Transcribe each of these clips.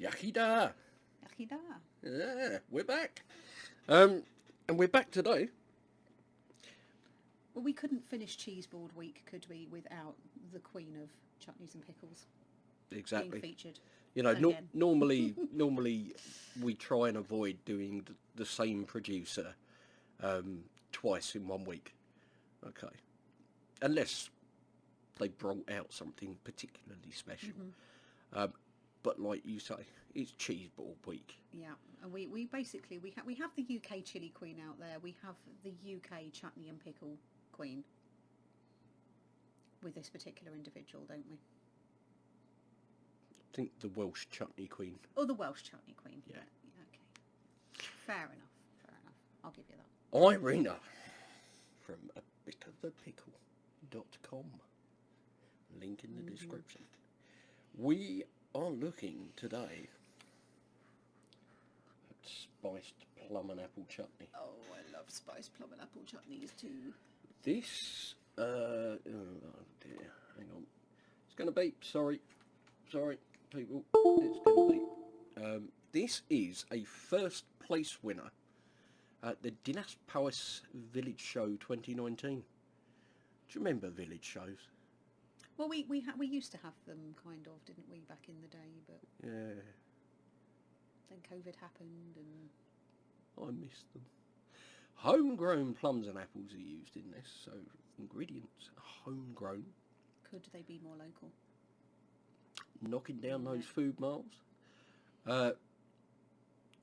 Yakida! Yakida. Yeah, we're back. And we're back today. Well, we couldn't finish Cheese Board Week, could we, without the queen of chutneys and pickles Exactly. being featured. You know, again. normally we try and avoid doing the same producer twice in 1 week. Okay. Unless they brought out something particularly special. But like you say, it's Cheese Board Week. Yeah, and we basically we have the UK chili queen out there. We have the UK chutney and pickle queen with this particular individual, don't we? I think the Welsh chutney queen. Or the Welsh chutney queen. Yeah. Okay. Fair enough. I'll give you that. Irina from abitofthepickle.com. Link in the description. We are looking today at spiced plum and apple chutney. Oh, I love spiced plum and apple chutneys too. This, oh dear, hang on. It's going to beep, sorry, people, it's going to beep. This is a first place winner at the Dinas Powys Village Show 2019. Do you remember village shows? Well, we used to have them, kind of, didn't we, back in the day? But Yeah. then COVID happened, and I missed them. Homegrown plums and apples are used in this, so ingredients homegrown. could they be more local? Knocking down those food miles.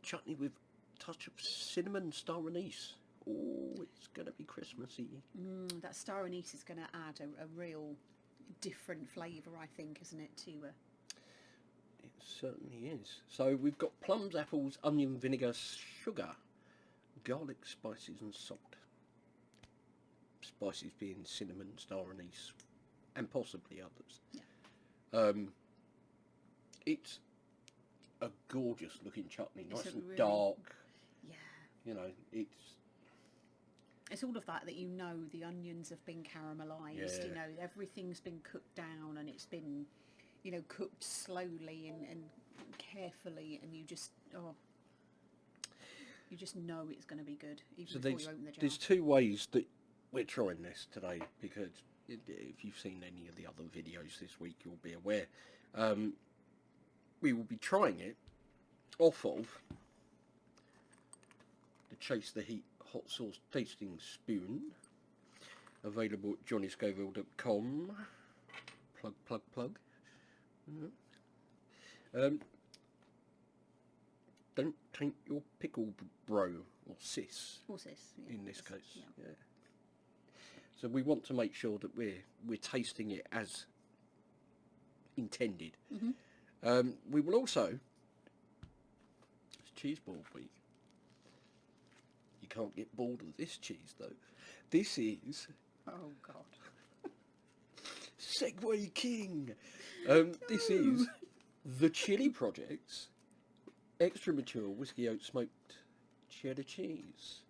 Chutney with touch of cinnamon star anise. Oh, it's going to be Christmassy. That star anise is going to add a real different flavour, I think, isn't it, to It certainly is. So we've got plums, apples, onion, vinegar, sugar, garlic, spices and salt. Spices being cinnamon, star anise, and possibly others. Yeah. It's a gorgeous looking chutney, It's nice and really- dark. Yeah. You know, it's all of that you know the onions have been caramelised, Yeah. you know, everything's been cooked down and it's been, you know, cooked slowly and carefully, and you just know it's going to be good even so before you open the jar. there's two ways that we're trying this today, because if you've seen any of the other videos this week, you'll be aware. We will be trying it off of the Chase the Heat hot sauce tasting spoon, available at johnnyscoville.com. Plug. Don't taint your pickle, bro, or sis. Or sis, yeah, In this that's- case, yeah. yeah. So we want to make sure that we're tasting it as intended. We will also, it's Cheese Board Week. You can't get bored of this cheese though. This is Oh God. Segway King. This is the Chili Project's extra mature whiskey oat smoked cheddar cheese.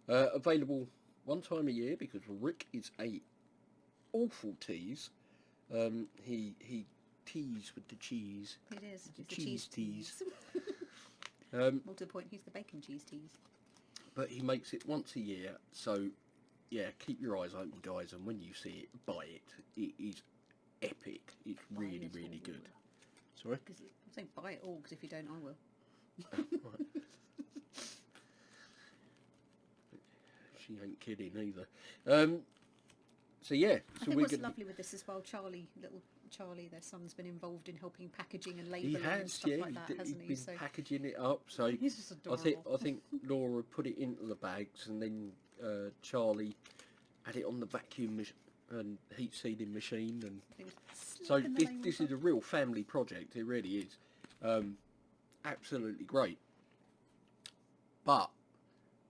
Available one time a year because Rick is a awful tease. He tease with the cheese. It is. The It's the cheese cheese tease. More to the point, he's the bacon cheese tease. But he makes it once a year, so yeah, keep your eyes open, guys, and when you see it, buy it. It is epic. It's really, it really all. good. Sorry? Because I'm saying buy it all, because if you don't, I will. Right. She ain't kidding either. So yeah, I so think we're what's gonna. lovely with this as well, little Charlie, their son's been involved in helping packaging and He labelling and has, stuff yeah. like that, He's hasn't he? been So packaging it up. So he's just I adorable. think Laura put it into the bags, and then Charlie had it on the vacuum and heat sealing machine, and He was so slapping the labels this is on. a real family project. It really is. Absolutely great. But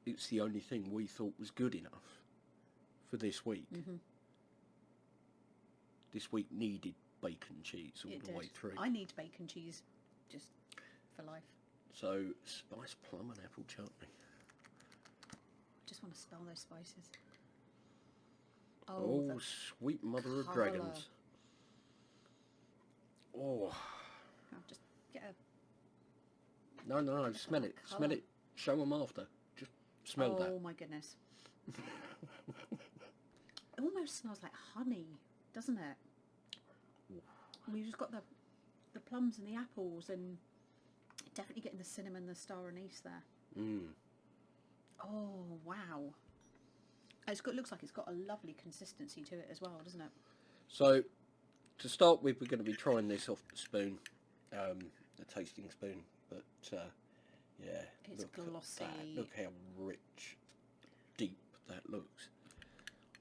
it's the only thing we thought was good enough for this week. This week needed bacon cheese all It the did. way through. I need bacon cheese just for life. So spiced plum and apple chutney. I just want to smell those spices. Oh, the sweet mother of colour. dragons. Oh, I'll just get a No, no, no. Smell it. colour. Smell it. Show them after. Just smell that. Oh my goodness. It almost smells like honey, doesn't it? We've just got the plums and the apples, and definitely getting the cinnamon, the star anise there. Oh wow! Looks like it's got a lovely consistency to it as well, doesn't it? So, to start with, we're going to be trying this off the spoon, the tasting spoon. But yeah, It's glossy. At that. Look how rich, deep that looks.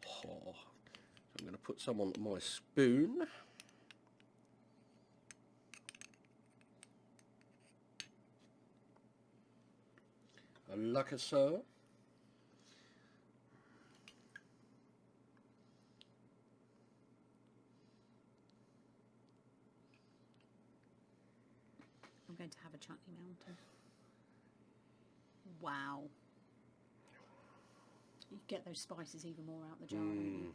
Oh. So I'm going to put some onto my spoon. Like so. I'm going to have a Chutney Mountain. Wow. You get those spices even more out the jar, don't you?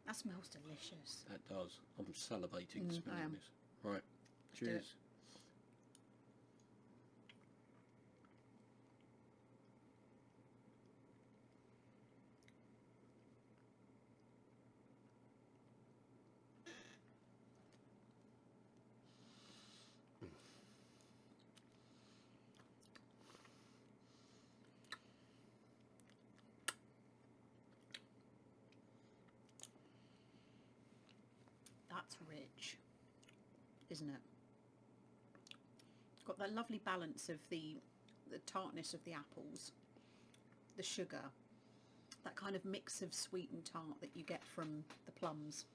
That smells delicious. That does. I'm salivating I am. smelling this. Right. do it. Cheers. That's rich, isn't it? It's got that lovely balance of the tartness of the apples, the sugar, that kind of mix of sweet and tart that you get from the plums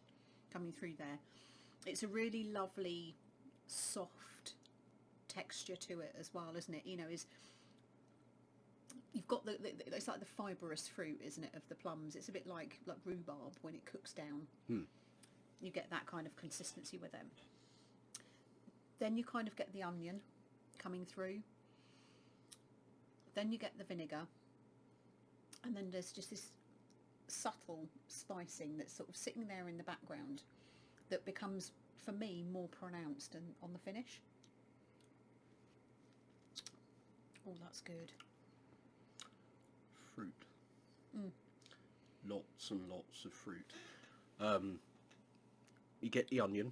coming through there. It's a really lovely, soft texture to it as well, isn't it? You know, you've got it's like the fibrous fruit, isn't it, of the plums? It's a bit like rhubarb when it cooks down. You get that kind of consistency with them. Then you kind of get the onion coming through. Then you get the vinegar. And then there's just this subtle spicing that's sort of sitting there in the background that becomes, for me, more pronounced on the finish. Oh, that's good. Fruit. Lots and lots of fruit. You get the onion.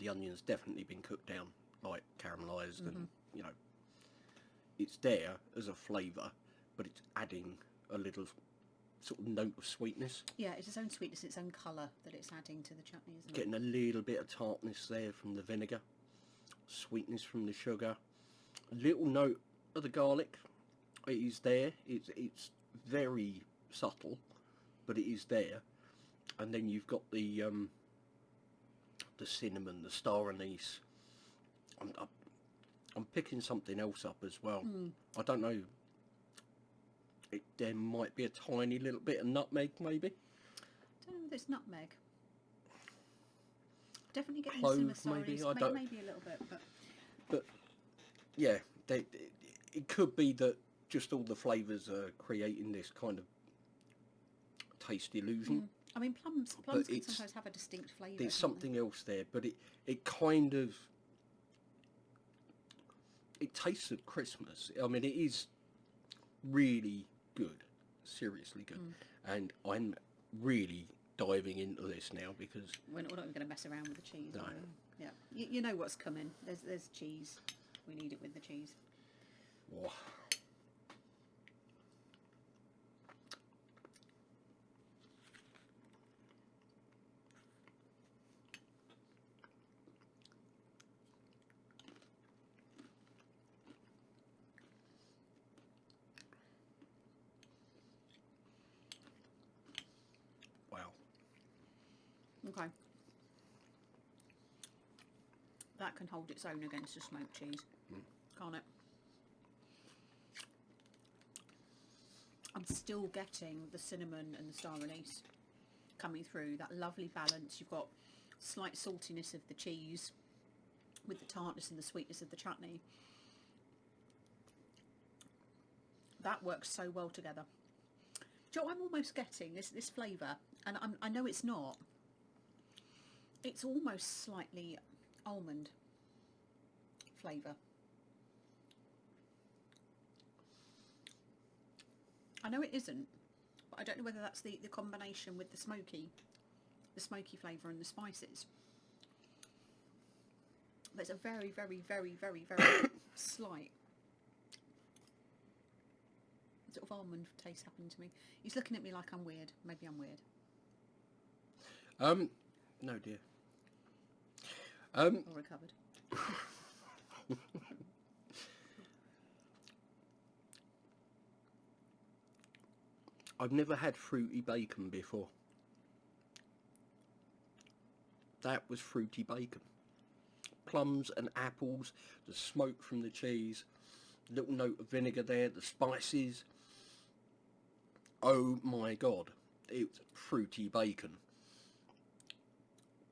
The onion's definitely been cooked down, like caramelised, and you know, it's there as a flavour, but it's adding a little sort of note of sweetness. Yeah, it's its own sweetness, its own colour that it's adding to the chutney, isn't it? Getting a little bit of tartness there from the vinegar, sweetness from the sugar, a little note of the garlic. It is there. It's very subtle, but it is there. And then you've got the cinnamon, the star anise. I'm picking something else up as well. I don't know. There might be a tiny little bit of nutmeg, maybe. I don't know if it's nutmeg. Definitely getting Clove, cinnamon, star maybe, anise, I don't- maybe a little bit, But yeah, it could be that just all the flavours are creating this kind of taste illusion. I mean, plums But can it's- sometimes have a distinct flavour. There's can't something else there, but it kind of, it tastes of Christmas. I mean, it is really good, seriously good, and I'm really diving into this now because We're not going to mess around with the cheese. No. Are we? Yeah, you know what's coming. There's cheese. We need it with the cheese. oh, wow. Okay. That can hold its own against a smoked cheese, can't it? I'm still getting the cinnamon and the star anise coming through. That lovely balance. You've got slight saltiness of the cheese with the tartness and the sweetness of the chutney. That works so well together. Do you know what I'm almost getting? This flavour, and I know it's not. It's almost slightly almond. flavour. I know it isn't, but I don't know whether that's the combination with the smoky flavour and the spices. There's a very, very, very, very, very slight sort of almond taste happening to me. He's looking at me like I'm weird. Maybe I'm weird. No dear. All recovered. I've never had fruity bacon before. That was fruity bacon. Plums and apples, the smoke from the cheese, little note of vinegar there, the spices. Oh my God, it was fruity bacon.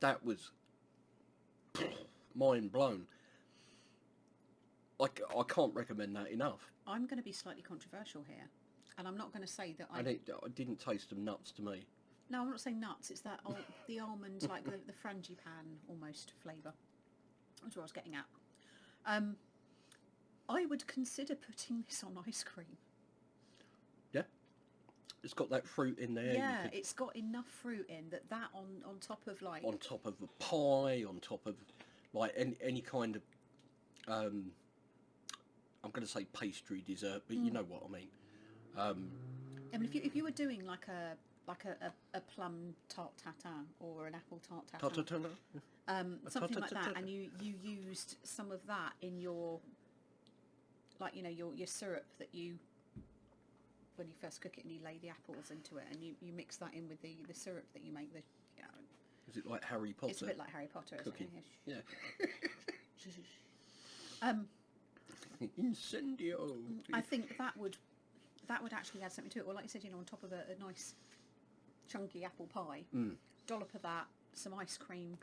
That was mind blown. I can't recommend that enough. I'm going to be slightly controversial here, and I'm not going to say that I didn't taste them nuts to me. No, I'm not saying nuts. It's that the almond, like the frangipane almost flavour. That's what I was getting at. I would consider putting this on ice cream. Yeah, it's got that fruit in there. Yeah, it's got enough fruit in that on top of like... On top of a pie, on top of like any kind of, I'm going to say pastry dessert, but you know what I mean. I mean, if you were doing like a plum tart tatin or an apple tart tatin, something like that, and you used some of that in your, like, you know, your syrup that you, when you first cook it and you lay the apples into it and you mix that in with the syrup that you make. Is it like Harry Potter? It's a bit like Harry Potter, cooking. Isn't it? Yeah. Incendio. I think that would actually add something to it. Or like you said, you know, on top of a nice chunky apple pie, dollop of that, some ice cream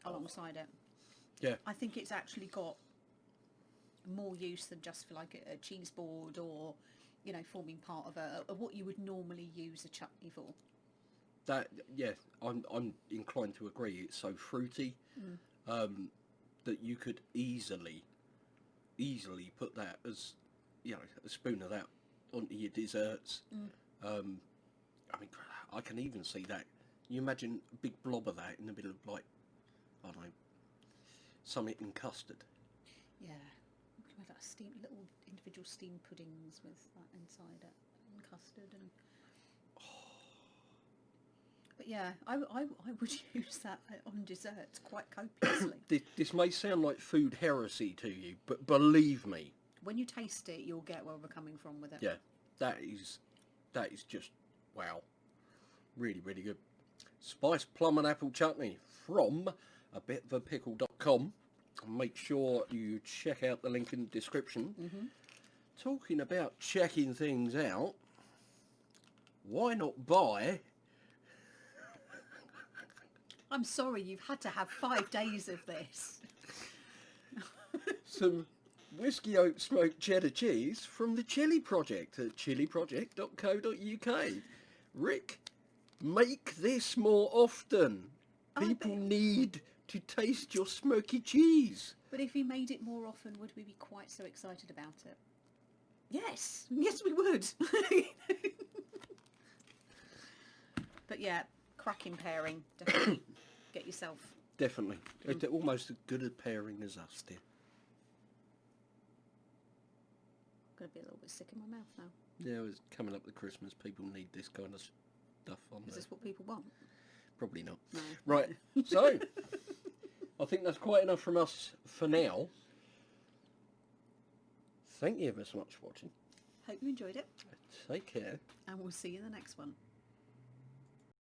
alongside it. Yeah. I think it's actually got more use than just for like a cheese board or, you know, forming part of a what you would normally use a chutney for. That, yeah, I'm inclined to agree. It's so fruity that you could easily put that as, you know, a spoon of that onto your desserts. I mean, I can even see that. You imagine a big blob of that in the middle of, like, I don't know, something in custard. Yeah, we could have like little individual steam puddings with that inside it and custard and. But yeah, I would use that on desserts quite copiously. This may sound like food heresy to you, but believe me, when you taste it, you'll get where we're coming from with it. Yeah, that is just wow, really good. Spiced plum and apple chutney from abitofapickle.com. Make sure you check out the link in the description. Talking about checking things out, why not buy... I'm sorry, you've had to have 5 days of this. some whiskey oat smoked cheddar cheese from the Chili Project at chiliproject.co.uk. Rick, make this more often. People need to taste your smoky cheese. But if you made it more often, would we be quite so excited about it? Yes, we would. But yeah, cracking pairing, definitely. Get yourself. Definitely. It's almost as good a pairing as us, dear. I'm going to be a little bit sick in my mouth now. Yeah, it's coming up to Christmas. People need this kind of stuff on Is there. this what people want? Probably not. No. Right, so I think that's quite enough from us for now. Thank you ever so much for watching. Hope you enjoyed it. Take care. And we'll see you in the next one.